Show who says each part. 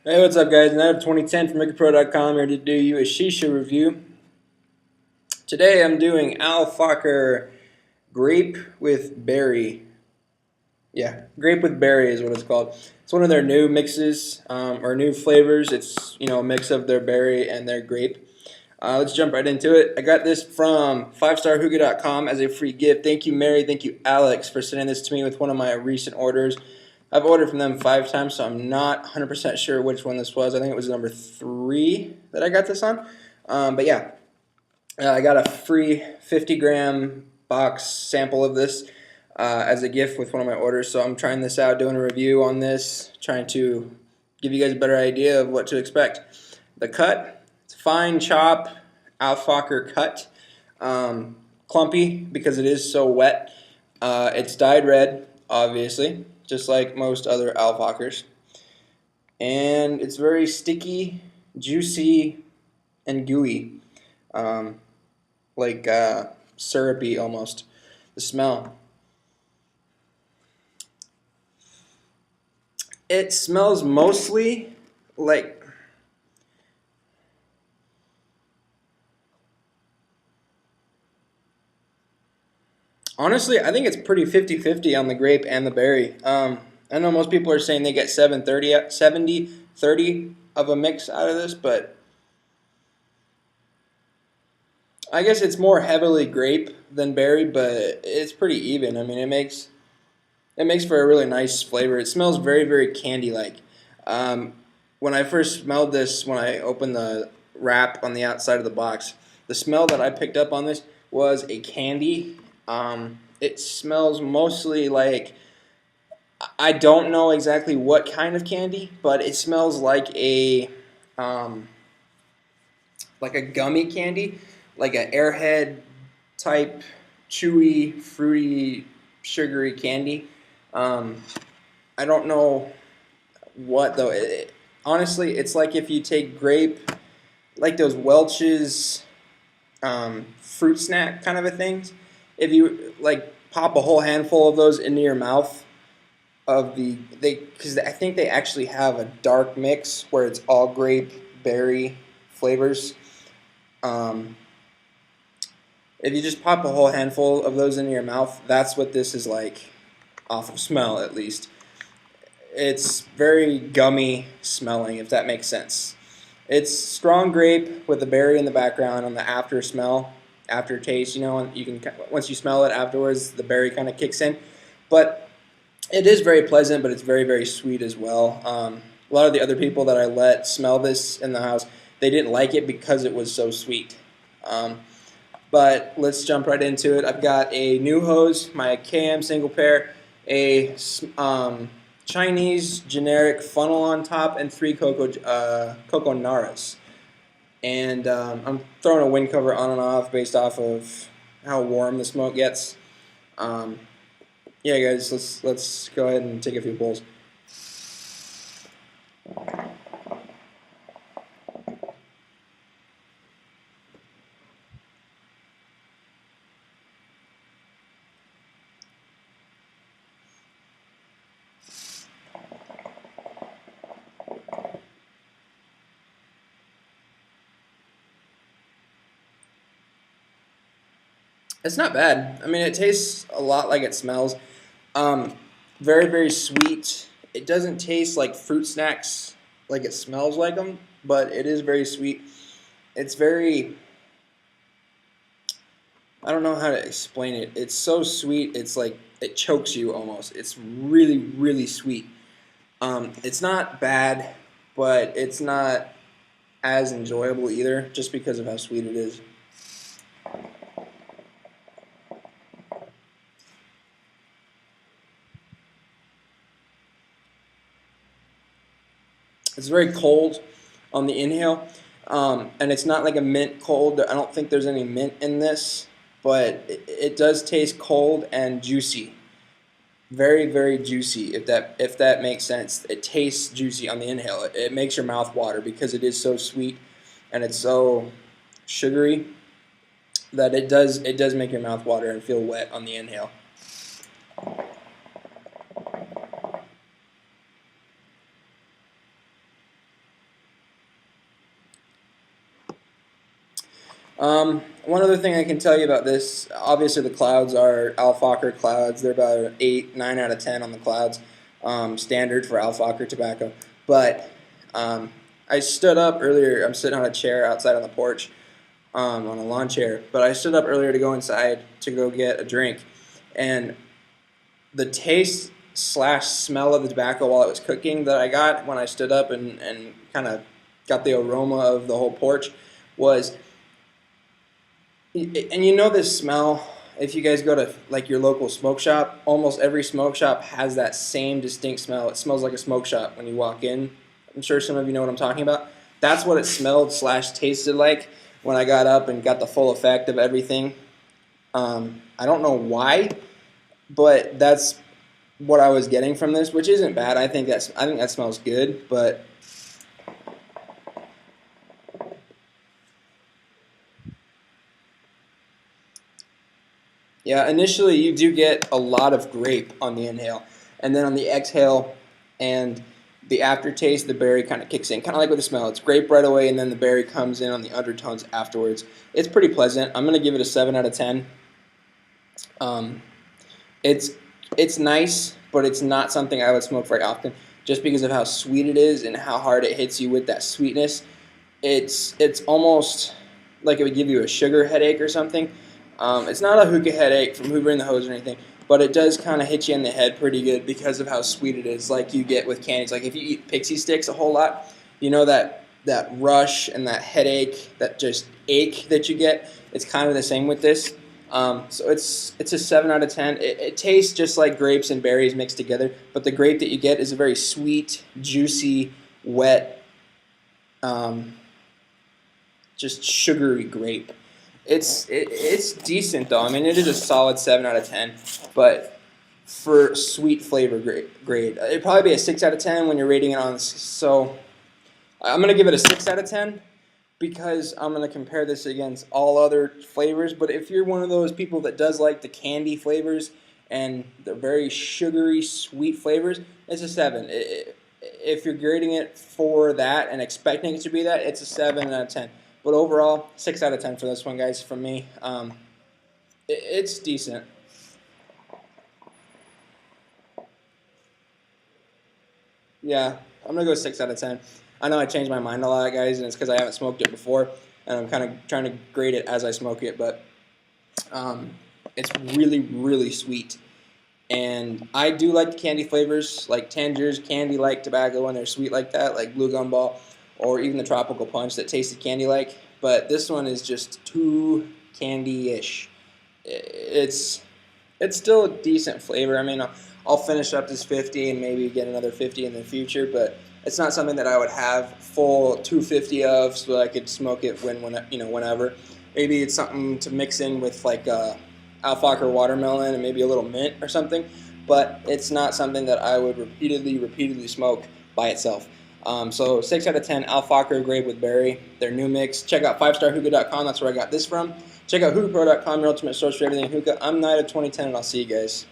Speaker 1: Hey, what's up, guys? Another 2010 from RickyPro.com here to do you a Shisha review. Today I'm doing Fakher Grape with Berry. Yeah, Grape with Berry is what it's called. It's one of their new mixes or new flavors. It's a mix of their berry and their grape. Let's jump right into it. I got this from 5starhookah.com as a free gift. Thank you, Mary. Thank you, Alex, for sending this to me with one of my recent orders. I've ordered from them 5 times, so I'm not 100% sure which one this was. I think it was number 3 that I got this on. But yeah, I got a free 50-gram box sample of this as a gift with one of my orders. So I'm trying this out, doing a review on this, trying to give you guys a better idea of what to expect. The cut, it's a fine chop, Fakher cut. Clumpy because it is so wet. It's dyed red, obviously, just like most other Fakhers. And it's very sticky, juicy, and gooey. Like syrupy almost. The smell. It smells mostly like honestly, I think it's pretty 50-50 on the grape and the berry. I know most people are saying they get 70-30 of a mix out of this, but I guess it's more heavily grape than berry, but it's pretty even. I mean, it makes for a really nice flavor. It smells very, very candy-like. Um, when I first smelled this, when I opened the wrap on the outside of the box, the smell that I picked up on this was a candy. It smells mostly like, I don't know exactly what kind of candy, but it smells um, like a gummy candy, like an Airhead type chewy, fruity, sugary candy. Um, I don't know what though. Honestly, it's like if you take grape, like those Welch's fruit snack kind of a things. If you like pop a whole handful of those into your mouth, because I think they actually have a dark mix where it's all grape berry flavors. Um, if you just pop a whole handful of those into your mouth, that's what this is like, off of smell at least. It's very gummy smelling, if that makes sense. It's strong grape with the berry in the background on the after smell, aftertaste. You can, once you smell it afterwards, the berry kind of kicks in. But it is very pleasant, but it's very, very sweet as well. A lot of the other people that I let smell this in the house, they didn't like it because it was so sweet. But let's jump right into it. I've got a new hose, my KM single pair, a Chinese generic funnel on top, and 3 cocoa naras. And I'm throwing a wind cover on and off based off of how warm the smoke gets. Yeah, guys, let's go ahead and take a few pulls. It's not bad. I mean, it tastes a lot like it smells. Um, Very, very sweet. It doesn't taste like fruit snacks like it smells like them, but it is very sweet. It's very, I don't know how to explain it. It's so sweet, it's like it chokes you almost. It's really, really sweet. It's not bad, but it's not as enjoyable either, just because of how sweet it is. It's very cold on the inhale, and it's not like a mint cold. I don't think there's any mint in this, but it does taste cold and juicy. Very, very juicy, if that makes sense. It tastes juicy on the inhale. It makes your mouth water because it is so sweet and it's so sugary that it does make your mouth water and feel wet on the inhale. One other thing I can tell you about this, obviously the clouds are Al Fakher clouds. They're about 8, 9 out of 10 on the clouds, standard for Al Fakher tobacco. But I stood up earlier. I'm sitting on a chair outside on the porch, on a lawn chair. But I stood up earlier to go inside to go get a drink, and the taste slash smell of the tobacco while it was cooking that I got when I stood up and kind of got the aroma of the whole porch was, and you know this smell, if you guys go to like your local smoke shop, almost every smoke shop has that same distinct smell. It smells like a smoke shop when you walk in. I'm sure some of you know what I'm talking about. That's what it smelled slash tasted like when I got up and got the full effect of everything. I don't know why, but that's what I was getting from this, which isn't bad. I think that smells good, but yeah, initially you do get a lot of grape on the inhale, and then on the exhale and the aftertaste, the berry kind of kicks in, kind of like with the smell. It's grape right away, and then the berry comes in on the undertones afterwards. It's pretty pleasant. I'm going to give it a 7 out of 10. It's nice, but it's not something I would smoke very often, just because of how sweet it is and how hard it hits you with that sweetness. It's almost like it would give you a sugar headache or something. It's not a hookah headache from hoovering the hose or anything, but it does kind of hit you in the head pretty good because of how sweet it is, like you get with candies. Like if you eat Pixie Sticks a whole lot, you know that rush and that headache, that just ache that you get, it's kind of the same with this. So it's a 7 out of 10. It tastes just like grapes and berries mixed together, but the grape that you get is a very sweet, juicy, wet, just sugary grape. It's decent though. I mean, it is a solid 7 out of 10, but for sweet flavor grade, it'd probably be a 6 out of 10 when you're rating it on. So I'm gonna give it a 6 out of 10 because I'm gonna compare this against all other flavors. But if you're one of those people that does like the candy flavors and the very sugary sweet flavors, it's a 7. If you're grading it for that and expecting it to be that, it's a 7 out of 10. But overall, 6 out of 10 for this one, guys, from me. It's decent. Yeah, I'm going to go 6 out of 10. I know I changed my mind a lot, guys, and it's because I haven't smoked it before, and I'm kind of trying to grade it as I smoke it, but it's really, really sweet. And I do like the candy flavors, like Tangiers candy-like tobacco when they're sweet like that, like Blue Gumball, or even the Tropical Punch that tasted candy-like. But this one is just too candy-ish. It's still a decent flavor. I mean, I'll finish up this 50 and maybe get another 50 in the future, but it's not something that I would have full 250 of so that I could smoke it whenever. Maybe it's something to mix in with like Al Fakher watermelon and maybe a little mint or something, but it's not something that I would repeatedly smoke by itself. So 6 out of 10, Al Fakher Grape with Berry, their new mix. Check out 5starhookah.com, that's where I got this from. Check out hookahpro.com, your ultimate source for everything hookah. I'm Knight of 2010, and I'll see you guys.